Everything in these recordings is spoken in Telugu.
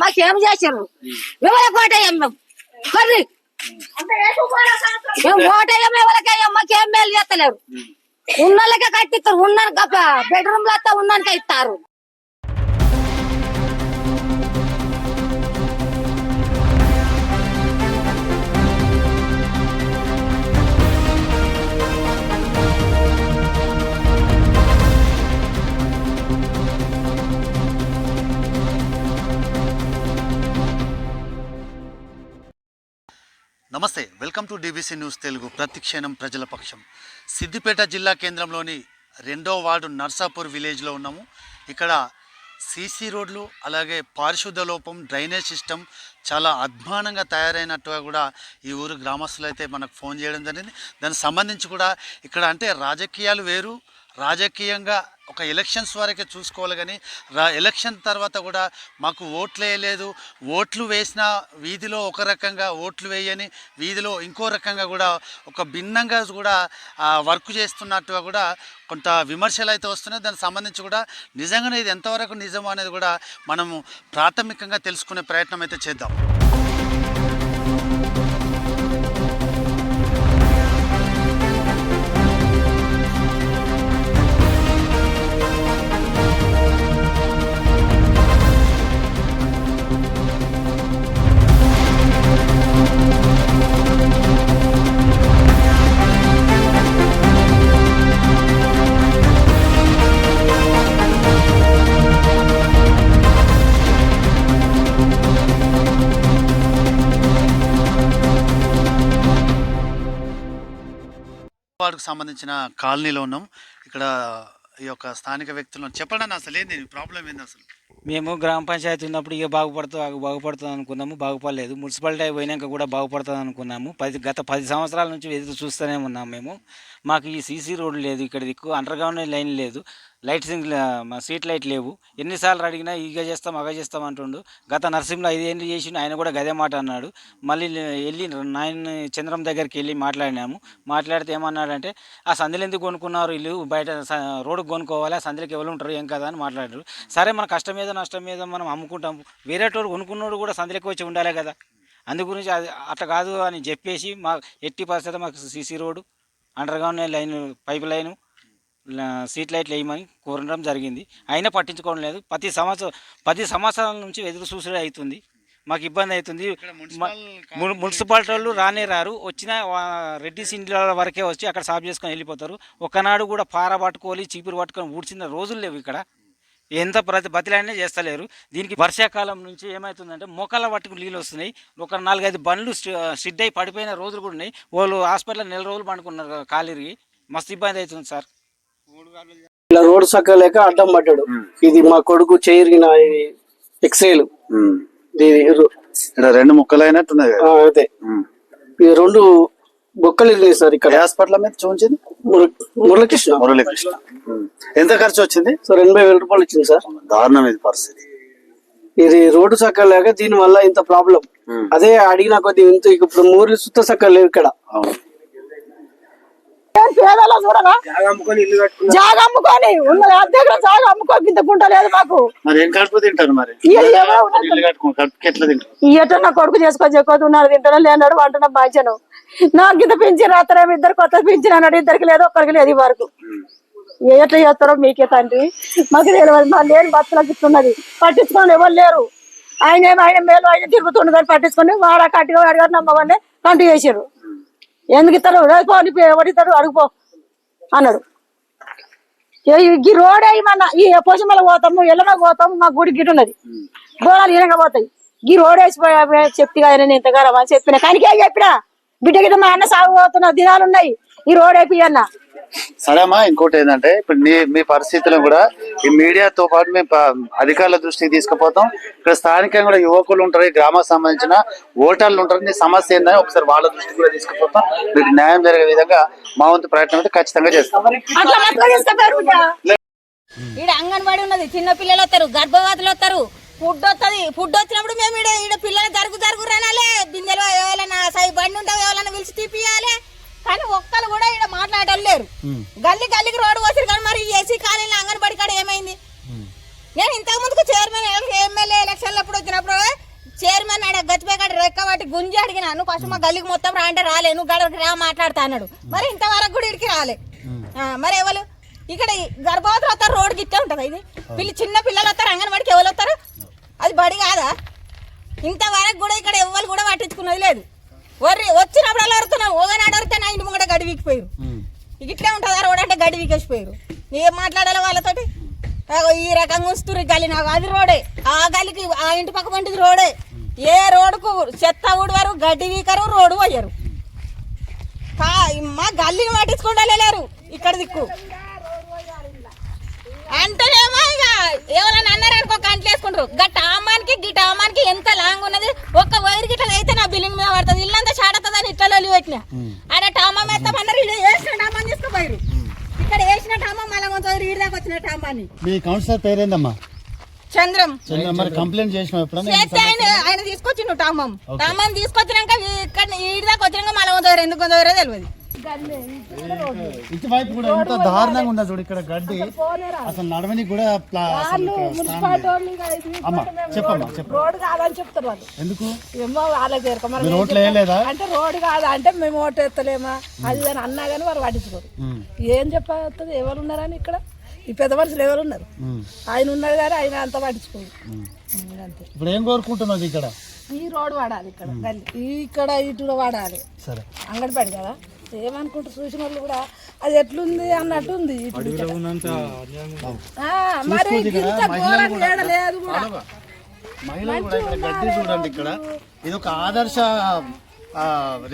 మాకేం చేసారు ఎవరి కోటయ్యాం మేము కొర్రి మేము ఓటయ్యాం ఎవరికయ్యాం మాకేం మేలు చేస్తలేరు ఉన్నోళ్ళకే కట్టిస్తారు ఉన్నాను బెడ్రూమ్ లో ఉన్నానికే ఇస్తారు నమస్తే, welcome to DBC news Telugu. ప్రతిక్షణం ప్రజల పక్షం. సిద్దిపేట జిల్లా కేంద్రంలోని 2వ వార్డు నర్సాపూర్ విలేజ్లో ఉన్నాము. ఇక్కడ సీసీ రోడ్లు అలాగే పారిశుద్ధ లోపం, డ్రైనేజ్ సిస్టమ్ చాలా అధ్వానంగా తయారైనట్టుగా కూడా ఈ ఊరు గ్రామస్తులు అయితే మనకు ఫోన్ చేయడం జరిగింది. దానికి సంబంధించి కూడా ఇక్కడ అంటే రాజకీయాలు వేరు, రాజకీయంగా ఒక ఎలక్షన్స్ వరకే చూసుకోవాలి కానీ ఎలక్షన్ తర్వాత కూడా మాకు ఓట్లు వేయలేదు, ఓట్లు వేసిన వీధిలో ఒక రకంగా, ఓట్లు వేయని వీధిలో ఇంకో రకంగా కూడా ఒక భిన్నంగా కూడా వర్క్ చేస్తున్నట్టుగా కూడా కొంత విమర్శలు అయితే వస్తున్నాయి. దానికి సంబంధించి కూడా నిజంగానే ఇది ఎంతవరకు నిజం అనేది కూడా మనము ప్రాథమికంగా తెలుసుకునే ప్రయత్నం అయితే చేద్దాం. వార్డుకు సంబంధించిన కాలనీలో ఉన్నాం. ఇక్కడ ఈ యొక్క స్థానిక వ్యక్తులను చెప్పండి అన్న, అసలు ఏంది ప్రాబ్లం ఏంది? అసలు మేము గ్రామ పంచాయతీ ఉన్నప్పుడు ఇక బాగుపడుతుంది అనుకున్నాము, బాగుపడలేదు. మున్సిపాలిటీ పోయినాక కూడా బాగుపడుతుంది అనుకున్నాము. గత 10 సంవత్సరాల నుంచి ఎదురు చూస్తూనే ఉన్నాము మేము. మాకు ఈ సీసీ రోడ్డు లేదు, ఇక్కడ దిక్కు అండర్గ్రౌండ్ లైన్ లేదు, స్ట్రీట్ లైట్ లేవు. ఎన్నిసార్లు అడిగినా ఇక చేస్తాం అగ చేస్తాం అంటుండు. గత నరసింహలో 5 ఏళ్ళు చేసి ఆయన కూడా గదే మాట అన్నాడు. మళ్ళీ వెళ్ళి చంద్రం దగ్గరికి వెళ్ళి మాట్లాడితే ఏమన్నాడంటే ఆ సందులు ఎందుకు కొనుక్కున్నారు, ఇల్లు బయట రోడ్డుకు కొనుక్కోవాలి, ఆ సందులకి ఎవరు ఉంటారు ఏం కదా అని మాట్లాడారు. సరే మన కష్టం మీద నష్టం మీద మనం అమ్ముకుంటాము, వేరేటోడు కొనుక్కున్నోడు కూడా సందులకి వచ్చి ఉండాలి కదా, అందు గురించి అది అట్లా కాదు అని చెప్పేసి మా ఎట్టి పరిస్థితి మాకు CC road, underground line, pipe line, street లైట్లు వేయమని కోరడం జరిగింది. అయినా పట్టించుకోవడం లేదు. 10 సంవత్సరాల నుంచి ఎదురు చూసే అవుతుంది, మాకు ఇబ్బంది అవుతుంది. మున్సిపాలిటీ వాళ్ళు రారు, వచ్చిన రెడ్డిస్ ఇండ్ల వరకే వచ్చి అక్కడ సాఫ్ చేసుకొని వెళ్ళిపోతారు. ఒకనాడు కూడా పార పట్టుకోవాలి, చీపురు పట్టుకొని ఊడ్చిన రోజులు లేవు. ఇక్కడ ఎంత బతిలానే చేస్తలేరు. దీనికి వర్షాకాలం నుంచి ఏమవుతుందంటే మోకాళ్ళ పట్టుకు నీళ్ళు వస్తున్నాయి. ఒక 4-5 బండ్లు స్టిడ్ అయి పడిపోయిన రోజులు కూడా ఉన్నాయి. వాళ్ళు హాస్పిటల్లో 4 రోజులు పండుకున్నారు కాలిరిగి. మస్తు ఇబ్బంది అవుతుంది సార్. ఇలా రోడ్ సక్కలేక అడ్డం పడ్డాడు. ఇది మా కొడుకు చేరిగిన ఎక్సైల్, 2 ముక్కలు అయినట్టున్నది. అదే 2 బొక్కలు ఇరిగినాయి సార్. ఇక్కడ హాస్పిటల్ మీద చూపించింది మురళీకృష్ణ. ఎంత ఖర్చు వచ్చింది సార్? 80,000 రూపాయలు వచ్చింది సార్. దారుణం ఇది పరిస్థితి. ఇది రోడ్డు సక్కలేక దీని వల్ల ఇంత ప్రాబ్లం. అదే అడిగిన కొద్ది ఇంత ఇప్పుడు మూర్లు సుత్త సక్కలు లేవు ఇక్కడ. పేదలో చూడగా జాగా అమ్ముకొని ఉన్న దగ్గర జాగా అమ్ముకోకి ఇంత గుంట లేదు మాకు. ఎట్లా కొడుకు చేసుకోవచ్చు, ఉన్నారు తింటాను లేనాడు అంటున్నా బాధ్యను. నాకు ఇంత పింఛన్ రాత్రం 2 కొత్త పింఛన్ అన్నాడు, 2కి లేదు, 1కి లేదు. ఈ వరకు ఎట్లా చేస్తారో మీకే తండ్రి, మాకు తెలియదు. మా లేని బతులకు ఇస్తున్నది, పట్టించుకొని ఎవరు లేరు. ఆయన మేలు ఆయన తిరుగుతుండదని పట్టించుకొని వాడ కట్టిగా అడిగారు, నమ్మగానే కంటి చేసారు. ఎందుకు ఇస్తారు, ఎవరిస్తారు అడుగుపో అన్నాడు. ఈ రోడ్ ఏమన్నా ఈ పోషమల పోతాము, ఎల్లమ పోతాము, మా గుడి గిట్ ఉన్నది, గోళాలు ఈనంగా పోతాయి. ఈ రోడ్ వేసిపోయా చెప్తే ఆయన ఇంతగారం అని చెప్పిన కానీ చెప్పినా బిడ్డ గిడ్డ మా అన్న సాగు పోతున్న దినాలు ఉన్నాయి, ఈ రోడ్ అయిపోయి అన్న. సరేమ్మా, ఇంకోటి ఏంటంటే ఇప్పుడు మీ పరిస్థితులను కూడా ఈ మీడియాతో పాటు మేము అధికారుల దృష్టికి తీసుకుపోతాం. ఇక్కడ స్థానికంగా కూడా యువకులు ఉంటారు, ఈ గ్రామానికి సంబంధించిన ఓటర్లు ఉంటారు. నీ సమస్య ఏందని ఒకసారి వాళ్ళ దృష్టికి కూడా తీసుకుపోతాం. మీకు న్యాయం జరిగే విధంగా మా వంతు ప్రయత్నం అయితే ఖచ్చితంగా చేస్తాం. ఈడ అంగన్వాడీ ఉన్నది, చిన్న పిల్లలు వస్తారు, గర్భవతులు వస్తారు, ఫుడ్ వస్తుంది. ఫుడ్ వచ్చినప్పుడు మేము ఈడ పిల్లలు జరుగు రానాలే, బిందెలు ఎవరైనా బండి ఉంటావు ఎవరైనా పిలిచి తీపియాలి. కానీ ఒక్కరు కూడా ఇక్కడ మాట్లాడటం లేరు. గల్లీకి రోడ్డు పోసారు కానీ మరి ఏసీ కాలనీలో అంగన్వాడీ కాడ ఏమైంది? నేను ఇంతకు ముందుకు చైర్మన్ ఎమ్మెల్యే ఎలక్షన్లు అప్పుడు వచ్చినప్పుడు గుంజి అడిగినాను ఫస్ట్ మా గల్లీకి మొత్తం రా అంటే రాలే, నువ్వు గడవకి రా మాట్లాడతా అన్నాడు. మరి ఇంతవరకు కూడా ఇడికి రాలే. మరి ఎవరు ఇక్కడ గర్భవతులు వస్తారు, రోడ్డు గిట్టే ఉంటుంది. ఇది చిన్న పిల్లలు వస్తారు, అంగన్వాడికి ఎవరు వస్తారు? అది బడి కాదా? ఇంతవరకు కూడా ఇక్కడ ఎవరు కూడా పట్టించుకున్నది లేదు. వచ్చినప్పుడు అలా అడుగుతున్నాం, ఓగనాడు అడిగితే నా ఇంటి ముంగట గడి వీకిపోయారు. ఇట్లే ఉంటుంది ఆ రోడ్ అంటే గడి వీకేసిపోయారు. ఏం మాట్లాడాలి వాళ్ళతోటి? ఈ రకంగా ఉంచుతున్నారు గలి. నాకు అది రోడే, ఆ గలికి ఆ ఇంటి పక్క పంటిది రోడే. ఏ రోడ్డుకు చెత్త ఊడవారు, గడ్డి వీకరు, రోడ్డు పోయారు. మా గల్లీని పట్టించుకుంటలేరు ఇక్కడ దిక్కు. అంటేనేమో ఇక ఎవరైనా అన్నారనుకో కంట్లు వేసుకుంటారు. గిటామానికి ఎంత లాంగ్ ఉన్నది, ఒక్క వైరు గిట్ల అయితే నా బిల్లింగ్ మీద పడుతుంది, ఇల్లంతా షాడవుతుందని ఇట్లా లొల్లి పెట్టిన. ఆడ టామా ఎత్తామన్నారు, ఇది వేసిన టామాని తీసుకుపోయారు. ఇక్కడ వేసిన టామా మళ్ళీ కొంచెం ఈడి దాకా వచ్చిన టామాని. మీ కౌన్సిలర్ పేరేందమ్మా? చంద్రం. మరి కంప్లైంట్ చేసిన ఆయన తీసుకొచ్చిండు టామాని తీసుకొచ్చినాక ఇక్కడ ఈడి దాకా వచ్చినాక మళ్ళీ కొంచెం ఎందుకు కొంచెం తెలియదు. ఇటువైపు కూడా ఎంత దారుణంగా ఉందా చూడు, ఇక్కడ గడ్డి అసలు నడవని కూడా. అమ్మా చెప్పమ్మా చెప్పు. రోడ్ కాదని చెప్తారు వాళ్ళు. ఎందుకు ఏమో వాళ్ళకి చేరుకోమని రోడ్లు వేయలేదా అంటే రోడ్ కాదా అంటే మేము ఓటు ఎత్తలేమా అది అని అన్నా కానీ వారు పట్టించుకోరు. ఏం చెప్పవుతుంది? ఎవరు ఉన్నారని ఇక్కడ ఈ పెద్ద మనుషులు ఎవరు ఉన్నారు? ఆయన ఉన్నారు కానీ ఆయన అంతా పట్టించుకోరు. అంతే. ఇప్పుడు ఏం కోరుకుంటున్నది? ఇక్కడ ఈ రోడ్ వాడాలి, ఇక్కడ ఇటు వాడాలి. సరే అంగడిపడి కదా ఏమనుకుంటారు చూసిన వాళ్ళు కూడా, అది ఎట్లుంది అన్నట్టు ఉంది. మరి లేదు కూడా మహిళలు కూడా ఇక్కడ గడ్డి చూడండి. ఇక్కడ ఇది ఒక ఆదర్శ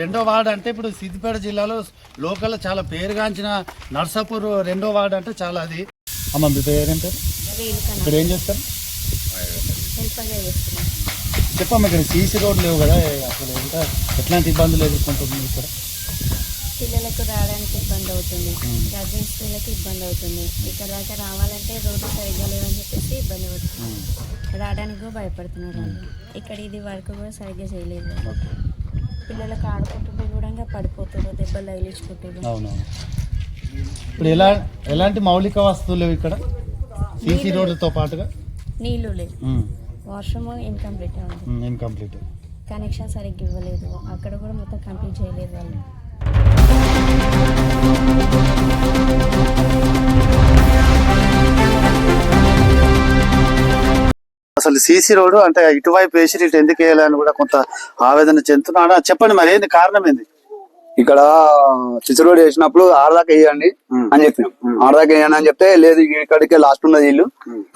రెండో వార్డు అంటే ఇప్పుడు సిద్దిపేట జిల్లాలో లోకల్ చాలా పేరుగాంచిన నర్సాపూర్ రెండో వార్డు అంటే చాలా అది. అమ్మ మీ పేరేంటారు? ఇక్కడ ఏం చేస్తారు చెప్పమ్మా. ఇక్కడ సీసీ రోడ్ లేవు కదా, అసలు ఇంకా ఎట్లాంటి ఇబ్బందులు ఎదుర్కొంటుంది? ఇక్కడ పిల్లలకు రావడానికి ఇబ్బంది అవుతుంది, గర్భిణీ స్త్రీలకు ఇబ్బంది అవుతుంది. ఇక్కడ దాకా రావాలంటే రోడ్డు సరిగ్గా లేవని చెప్పేసి ఇబ్బంది పడుతుంది, రావడానికి కూడా భయపడుతున్నారు వాళ్ళు. ఇక్కడ ఇది వర్క్ కూడా సరిగ్గా చేయలేదు. పిల్లలకు ఆడుకుంటుంటే కూడా పడిపోతారు, దెబ్బలు తగిలించుకుంటారు. అవునవును. ఇప్పుడు ఎలాంటి మౌలిక వస్తువులు లేవు ఇక్కడ సీసీ రోడ్లతో పాటుగా? నీళ్లు లేవు, వర్షము ఇన్కంప్లీట్, కనెక్షన్ సరిగ్గా ఇవ్వలేదు. అక్కడ కూడా మొత్తం కంప్లీట్ చేయలేదు వాళ్ళు. అసలు సీసీ రోడ్డు అంటే ఇటువైపు వేసి ఇటు ఎందుకు వేయాలని కూడా కొంత ఆవేదన చెందుతున్నా. చెప్పండి మరి ఏంది కారణం ఏంది? ఇక్కడ సిసి రోడ్ వేసినప్పుడు ఆడదాకా వేయండి అని చెప్పినాం. ఆడదాకా వేయండి అని చెప్తే లేదు ఇక్కడికే లాస్ట్ ఉన్నది ఇల్లు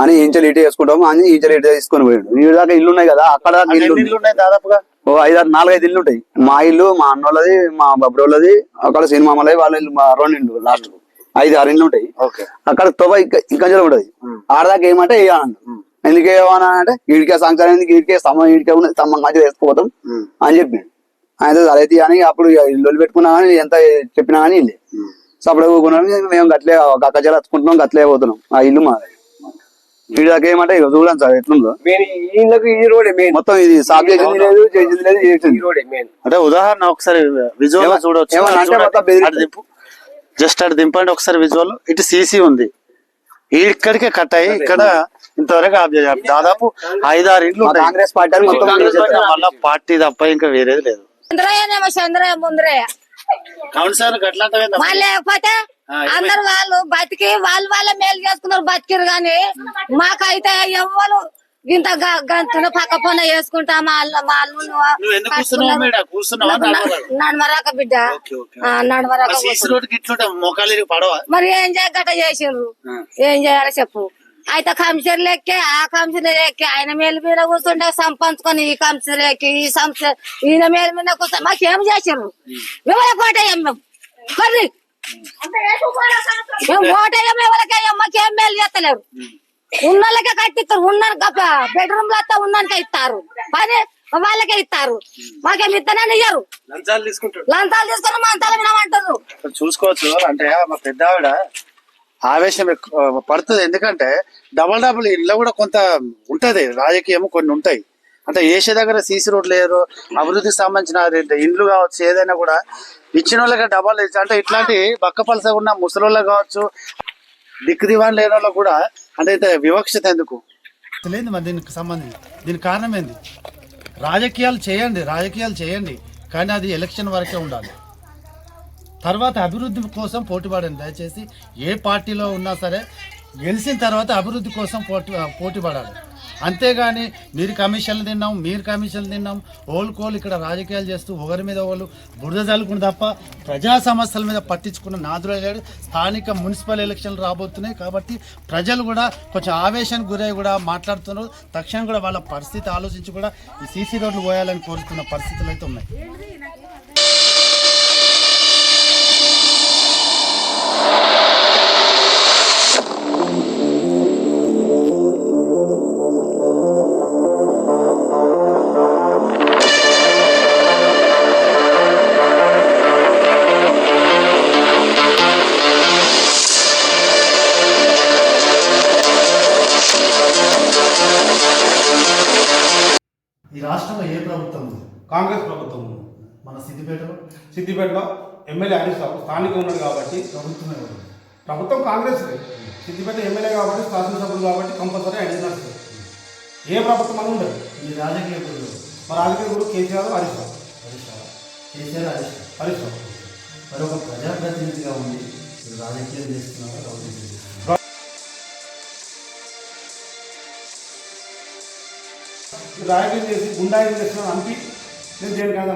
అని ఇంచలు ఇటు వేసుకుంటాము అని ఇంచలు ఇటు తీసుకొని పోయాడు. ఈ దాకా ఇల్లు ఉన్నాయి కదా, అక్కడ ఇల్లు ఉన్నాయి దాదాపుగా 4-5 ఇల్లు ఉంటాయి. మా ఇల్లు, మా అన్నోళ్ళది, మా బబ్రోళ్ళది, అక్కడ సినిమాలది, వాళ్ళ ఇల్లు, మా 2 ఇల్లు, లాస్ట్ 5-6 ఇల్లు ఉంటాయి. అక్కడ తొవ్వ ఇంకా ఉంటది. ఆడదాకా ఏమంటే వేయాలంట. ఎందుకు వేయమని అంటే ఈడికే సంక్రాంతి ఎందుకు, ఈడికే ఈడికే ఉన్నది, స్తంభం మధ్య వేసుకోపోతాం అని చెప్పాడు. ఆయన అదైతే అని అప్పుడు ఇల్లు పెట్టుకున్నా కానీ ఎంత చెప్పినా కానీ ఇల్లు అప్పుడు ఊరుకున్నాను. మేము గట్లే గక్కజలు వచ్చుకుంటున్నాం, గట్లే పోతున్నాం. ఆ ఇల్లు మాది. వీడి దాకా ఏమంటే చూడండి సార్ ఎట్లుందో మొత్తం. ఇది సాఫ్ చేసింది లేదు, చేసింది లేదు. అంటే ఉదాహరణ ఒకసారి విజువల్ చూడవచ్చు. జస్ట్ అటు దింపండి ఒకసారి విజువల్. ఇటు సీసీ ఉంది, ఇక్కడికే కట్ అయ్యి ఇక్కడ ఇంతవరకు ఆఫ్ చేయాలి. దాదాపు 5-6 ఇండ్లు కాంగ్రెస్ పార్టీ మళ్ళా పార్టీ తప్ప ఇంకా వేరేది లేదు. చంద్రయ్య ముందరయ్య లేకపోతే అందరు వాళ్ళు బతికి వాళ్ళ మేలు చేసుకున్నారు, బతికిరు గాని మాకైతే ఎవ్వరు ఇంత గంతున పక్క పొన్న వేసుకుంటాం. నడమరాక బిడ్డ నడమరాక మరి ఏం చేయగట చేసిండ్రు, ఏం చేయాలో చెప్పు. అయితే కంప్యూటర్ లెక్కే ఆ కంప్యూటర్ ఎక్కి ఆయన మేలు మీద కూర్చుంటే సంపంచుకొని ఈ కంప్యూటర్ ఎక్కి ఈయన మేలు మీద కూర్చొని మాకేం చేసిండ్రు? ఎవరి కోటయ్యాం మేము, కర్రీ మేము ఓటయ్యాం, ఎవరికయ్యాం, మాకేం మేలు చేస్తలేరు. ఉన్నోళ్ళకే కట్టిస్తారు, ఉన్న బెడ్రూమ్ లో ఉన్నానికే ఇస్తారు, పని వాళ్ళకే ఇస్తారు, మాకేమి ఇస్తానని ఇయ్యరు. లంచాలు తీసుకుని మంతాలు వినమంటారు. చూసుకోవచ్చు. అంటే మా పెద్ద ఆవిడ ఆవేశం పడుతుంది, ఎందుకంటే డబుల్ ఇళ్ళ కూడా కొంత ఉంటది, రాజకీయం కొన్ని ఉంటాయి. అంటే ఏసే దగ్గర సీసీ రోడ్లు లేరు, అభివృద్ధికి సంబంధించిన ఇండ్లు కావచ్చు, ఏదైనా కూడా ఇచ్చిన వాళ్ళకి డబల్ అంటే ఇట్లాంటి బక్కపలస ఉన్న ముసలోళ్ళకి కావచ్చు, దిక్కు దివాన్ లేని వాళ్ళకి కూడా అంటే ఇంత వివక్షత ఎందుకు లేదు? మరి దీనికి సంబంధించి దీనికి కారణం ఏంది? రాజకీయాలు చేయండి కానీ అది ఎలక్షన్ వరకే ఉండాలి. తర్వాత అభివృద్ధి కోసం పోటీపడండి. దయచేసి ఏ పార్టీలో ఉన్నా సరే గెలిచిన తర్వాత అభివృద్ధి కోసం పోటీపడాలి. అంతేగాని మీరు కమిషన్లు తిన్నాం ఓలుకోలు ఇక్కడ రాజకీయాలు చేస్తూ ఒకరి మీద వాళ్ళు బురద చల్లుకుని తప్ప ప్రజా సమస్యల మీద పట్టించుకున్న నాదులే లేడు. స్థానిక మున్సిపల్ ఎలక్షన్లు రాబోతున్నాయి కాబట్టి ప్రజలు కూడా కొంచెం ఆవేశానికి గురై కూడా మాట్లాడుతున్నారు. తక్షణం కూడా వాళ్ళ పరిస్థితి ఆలోచించి కూడా ఈ సీసీ రోడ్లు పోయాలని కోరుతున్న పరిస్థితులు అయితే ఉన్నాయి. ఈ రాష్ట్రంలో ఏ ప్రభుత్వం ఉంది? కాంగ్రెస్ ప్రభుత్వం మన సిద్దిపేటలో ఎమ్మెల్యే హరీష్ రావు స్థానికంగా ఉన్నాడు కాబట్టి ప్రభుత్వం కాంగ్రెస్. సిద్దిపేట ఎమ్మెల్యే కాబట్టి శాసనసభ్యులు కాబట్టి కంపల్సరీ ఆయన నడుస్తుంది. ఏ ప్రభుత్వం అని ఉండదు. ఈ రాజకీయ గురువు మా రాజకీయ గురువు కేసీఆర్ హరీష్ రావు. హరీష్ రావు మరి ఒక ప్రజాప్రతినిధిగా ఉంది రాజకీయం చేస్తున్నారు. రాజకీయం చేసి గుండాయిలు చేస్తున్నాను అనిపి నేను దేనికైనా